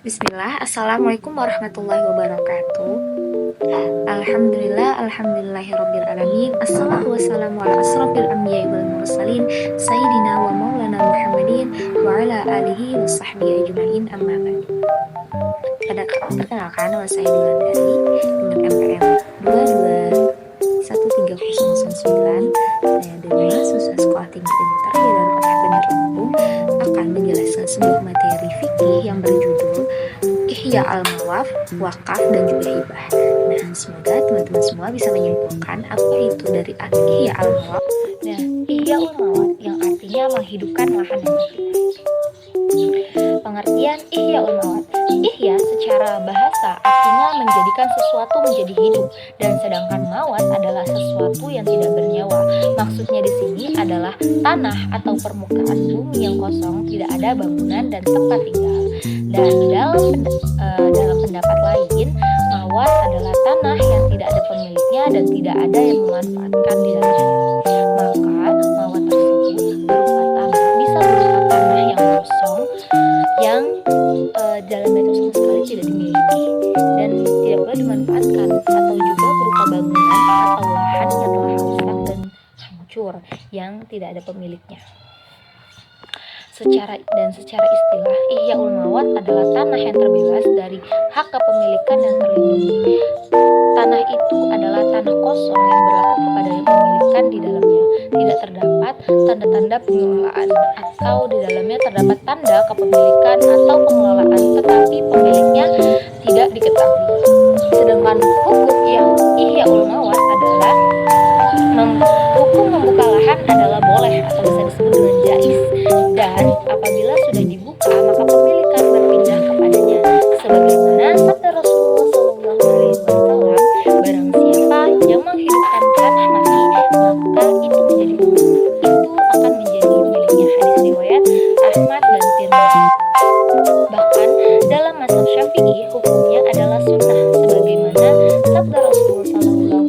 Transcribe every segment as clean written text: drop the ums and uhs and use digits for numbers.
Bismillah, Assalamualaikum warahmatullahi wabarakatuh. Alhamdulillahirabbil alamin. Assalatu wassalamu ala asrofil anbiya'i wal mursalin Sayyidina wa maulana Muhammadin wa ala alihi wa sahbihi ajma'in, amma ba'du. Perkenalkan, nama saya Wulandari dengan NPM 221309. Saya dari mahasiswa Sekolah Tinggi Ilmu Tarbiyah Darul Fatah Bandar Lampung akan menjelaskan sebuah materi fikih yang berjudul Ihya al-Mawaf, Wakaf, dan juga Hibah. Nah, semoga teman-teman semua bisa menyimpulkan apa itu dari Ihya al-Mawaf. Nah, Ihya al-Mawaf yang artinya menghidupkan lahan yang mati. Pengertian Ihya al-Mawaf. Ihya secara bahasa artinya menjadikan sesuatu menjadi hidup, dan sedangkan mawat adalah sesuatu yang tidak bernyawa. Maksudnya di sini adalah tanah atau permukaan bumi yang kosong, tidak ada bangunan dan tempat tinggal. Dan dalam pendapat lain, mawat adalah tanah yang tidak ada pemiliknya dan tidak ada yang memanfaatkan di dalamnya. Maka mawat tersebut berupa tanah, bisa berupa tanah yang kosong yang dalamnya itu sama sekali tidak dimiliki dan tidak boleh dimanfaatkan, atau juga berupa bangunan atau lahan yang telah rusak dan hancur yang tidak ada pemiliknya. Secara istilah, Ihyaul Mawat adalah tanah yang terbebas dari hak kepemilikan yang terlindungi. Tanah itu adalah tanah kosong yang berlaku kepada yang pemilikan di dalamnya. Tidak terdapat tanda-tanda pengelolaan, atau di dalamnya terdapat tanda kepemilikan atau pengelolaan, tetapi pemiliknya tidak diketahui. Sedangkan hukum yang Ihyaul Mawat adalah hukum membuka lahan adalah boleh atau bisa disebut dengan jais, dan apabila sudah dibuka maka pemilikan berpindah kepadanya, sebagaimana sabda Rasulullah SAW, barang siapa yang menghidupkan tanah mati maka itu akan menjadi miliknya. Hadis riwayat Ahmad dan Tirmidzi. Bahkan dalam mazhab Syafi'i hukumnya adalah sunnah, sebagaimana sabda Rasulullah SAW,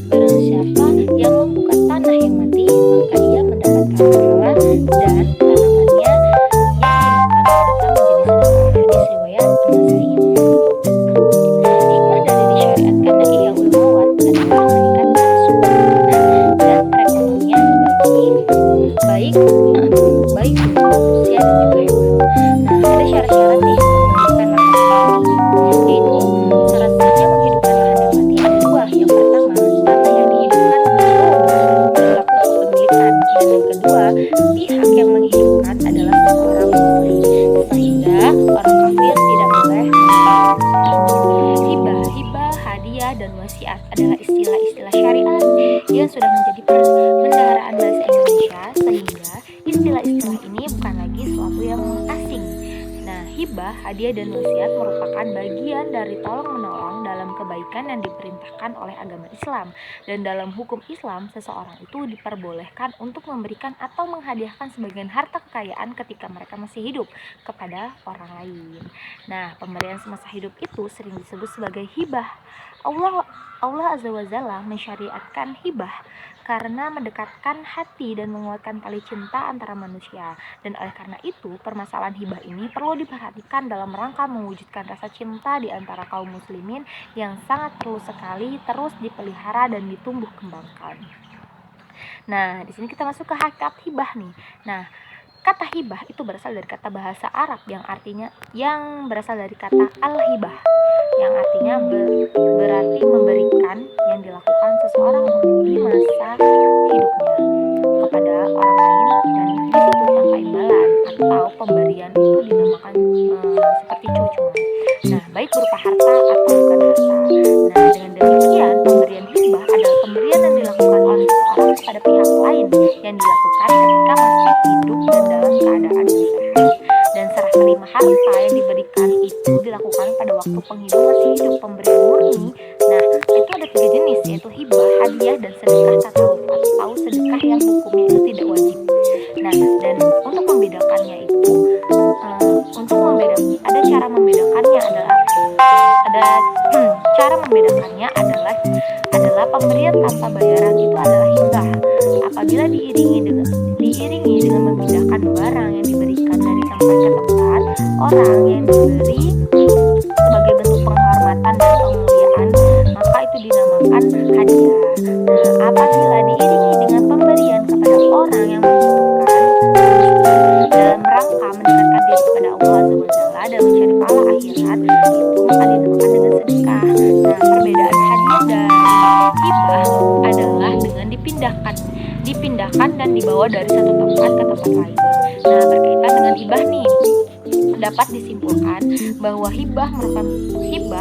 barang siapa yang membuka tanah yang mati maka ia mendapatkan pahala dan tanamannya yang akan menjadi sedekah. Hadis riwayat An-Nasai. Hikmah dari disyariatkannya Ihyaul Mawat adalah meningkatkan sumber daya dan perekonomian baik untuk manusia dan juga hewan. Nah, ada syarat-syarat nih menghidupkan lahan yang mati, yaitu syarat-syaratnya menghidupkan lahan yang mati ada dua. Yang pertama, tanah yang dihidupkan berlaku kepemilikan, dan yang kedua, pihak yang menghidupkan adalah seorang muslim, sehingga orang kafir tidak boleh hibah, hadiah, dan wasiat adalah istilah-istilah syariat yang sudah menjadi perbendaharaan bahasa Indonesia, sehingga istilah-istilah ini bukan lagi suatu yang asing. Nah, hibah, hadiah, dan wasiat merupakan bagian dari tolong-menolong dalam kebaikan yang diperintahkan oleh agama Islam. Dan dalam hukum Islam, seseorang itu diperbolehkan untuk memberikan atau menghadiahkan sebagian harta kekayaan ketika mereka masih hidup kepada orang lain. Nah, pemberian semasa hidup itu sering disebut sebagai hibah. Allah Azza wa Jalla mensyariatkan hibah karena mendekatkan hati dan menguatkan tali cinta antara manusia. Dan oleh karena itu, permasalahan hibah ini perlu diperhatikan dalam rangka mewujudkan rasa cinta di antara kaum muslimin yang sangat perlu sekali terus dipelihara dan ditumbuh kembangkan. Nah, di sini kita masuk ke hakikat hibah nih. Nah, kata hibah itu berasal dari kata bahasa Arab yang berasal dari kata al-hibah, yang artinya berarti memberikan yang dilakukan seseorang di masa hidupnya kepada orang lain, dan disitu tanpa imbalan, atau pemberian itu dinamakan seperti cucuan. Nah, baik berupa harta atau bukan harta. Nah, dengan demikian pemberian hibah adalah pemberian yang dilakukan oleh seseorang kepada pihak lain yang dilakukan ketika masih hidup dan dalam keadaan yang sehat. Dan serah terima harta yang diberikan itu dilakukan pada waktu penghidup masih hidup. Pemberian murni, nah itu ada 3 jenis, yaitu hibah, hadiah, dan sedekah tasawuf atau sedekah yang hukumnya itu tidak wajib. Nah, dan untuk membedakannya itu ada cara membedakannya adalah pemberian tanpa bayaran itu adalah hibah apabila diiringi dengan memindahkan barang yang diberikan dari tempat ke tempat orang yang diberi sebagai bentuk penghormatan dan pemuliaan, maka itu dinamakan hadiah. Nah, apabila diiringi dengan pemberian kepada orang yang membutuhkan dalam rangka mendekatkan diri kepada Allah Azza wa Jalla dan mencari pahala akhirat, itu maka dinamakan dengan sedekah. Nah, perbedaan hadiah dan hibah adalah dengan dipindahkan dan dibawa dari satu tempat ke tempat lain. Nah, berkaitan dengan hibah nih, dapat disimpulkan bahwa hibah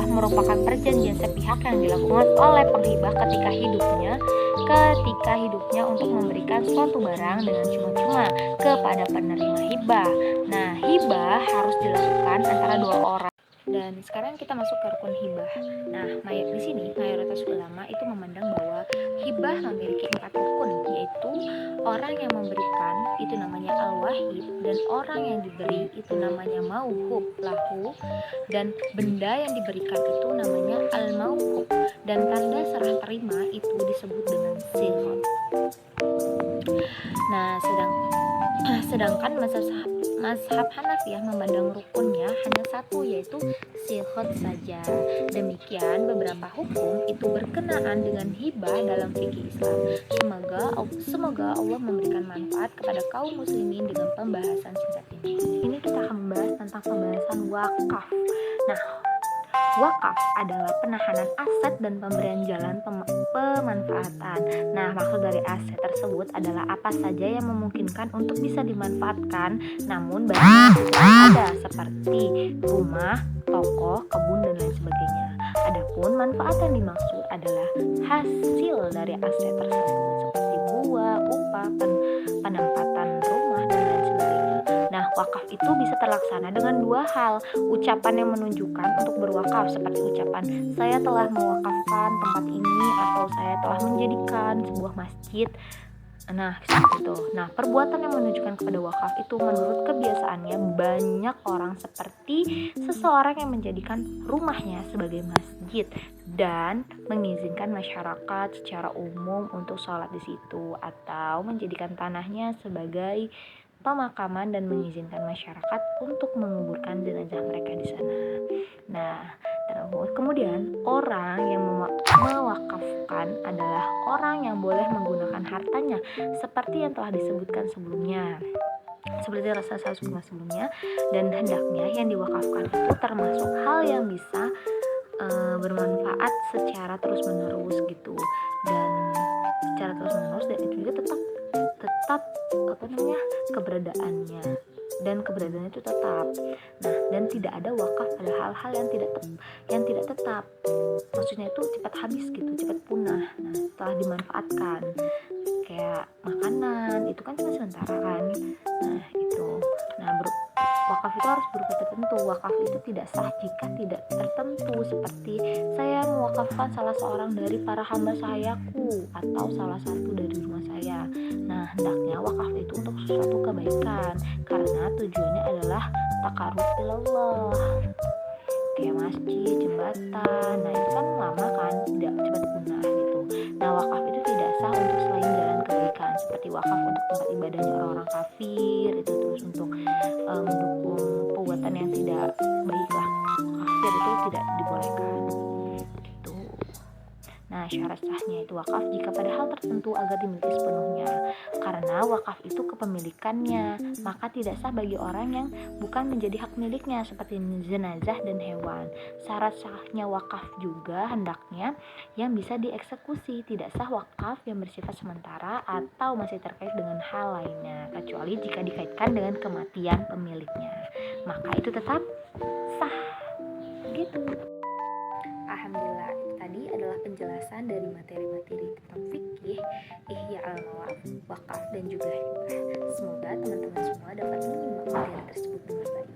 merupakan perjanjian sepihak yang dilakukan oleh penghibah ketika hidupnya untuk memberikan suatu barang dengan cuma-cuma kepada penerima hibah. Nah, hibah harus dilakukan antara dua orang. Dan sekarang kita masuk ke rukun hibah. Nah, di sini mayoritas ulama itu memandang bahwa hibah memiliki 4 rukun, yaitu orang yang memberikan itu namanya al-wahib, dan orang yang diberi itu namanya mauhub lahu, dan benda yang diberikan itu namanya al-mauhub, dan tanda serah terima itu disebut dengan silhot. Nah, sedangkan mazhab Hanafiyah memandang rukunnya hanya satu, yaitu silhot saja. Demikian beberapa hukum itu berkenaan dengan hibah dalam fikih Islam. Semoga Allah memberikan manfaat kepada kaum muslimin dengan pembahasan singkat ini. Ini kita akan membahas tentang pembahasan wakaf. Nah, wakaf adalah penahanan aset dan pemberian jalan pemanfaatan. Nah, maksud dari aset tersebut adalah apa saja yang memungkinkan untuk bisa dimanfaatkan, namun barangnya tidak ada, seperti rumah, toko, kebun, dan lain sebagainya. Adapun manfaat yang dimaksud adalah hasil dari aset tersebut, seperti buah, upah, penempatan rumah, dan lain sebagainya. Nah, wakaf itu bisa terlaksana dengan 2 hal. Ucapan yang menunjukkan untuk berwakaf, seperti ucapan saya telah mewakafkan tempat ini, atau saya telah menjadikan sebuah masjid. Nah, seperti itu. Nah, perbuatan yang menunjukkan kepada wakaf itu menurut kebiasaannya banyak orang, seperti seseorang yang menjadikan rumahnya sebagai masjid dan mengizinkan masyarakat secara umum untuk sholat di situ, atau menjadikan tanahnya sebagai pemakaman dan mengizinkan masyarakat untuk menguburkan jenazah mereka di sana. Nah, kemudian orang yang mewakafkan adalah orang yang boleh menggunakan hartanya seperti yang telah disebutkan sebelumnya, dan hendaknya yang diwakafkan itu termasuk hal yang bisa bermanfaat secara terus-menerus gitu, dan itu juga tetap keberadaannya itu tetap. Nah, dan tidak ada wakaf pada hal-hal yang tidak tetap. Maksudnya itu cepat habis gitu, cepat punah. Nah, setelah dimanfaatkan, kayak makanan itu kan cuma sementara kan. Nah, itu. Nah, wakaf itu harus berupa tertentu. Wakaf itu tidak sah jika tidak tertentu, seperti saya mewakafkan salah seorang dari para hamba sayaku atau salah satu dari rumah saya. Nah, hendaknya wakaf itu untuk sesuatu kebaikan, karena tujuannya adalah takarrub ilallah, kayak masjid, jembatan. Nah, itu kan lama kan, tidak cepat punah gitu. Nah, wakaf itu tidak sah untuk selain jalan kebaikan, seperti wakaf untuk tempat ibadahnya orang-orang kafir, itu terus untuk mendukung perbuatan yang tidak baik lah. Kafir itu tidak dibolehkan gitu. Nah, syarat sahnya itu wakaf jika pada hal tertentu agar dimiliki sepenuhnya. Karena wakaf itu kepemilikannya, maka tidak sah bagi orang yang bukan menjadi hak miliknya, seperti jenazah dan hewan. Syarat sahnya wakaf juga hendaknya yang bisa dieksekusi. Tidak sah wakaf yang bersifat sementara atau masih terkait dengan hal lainnya, kecuali jika dikaitkan dengan kematian pemiliknya, maka itu tetap sah gitu. Alhamdulillah, tadi adalah penjelasan dari materi-materi tentang fikih, ihya al-mawaf, wakaf, dan juga hibah. Semoga teman-teman semua dapat menyimak materi tersebut dengan baik.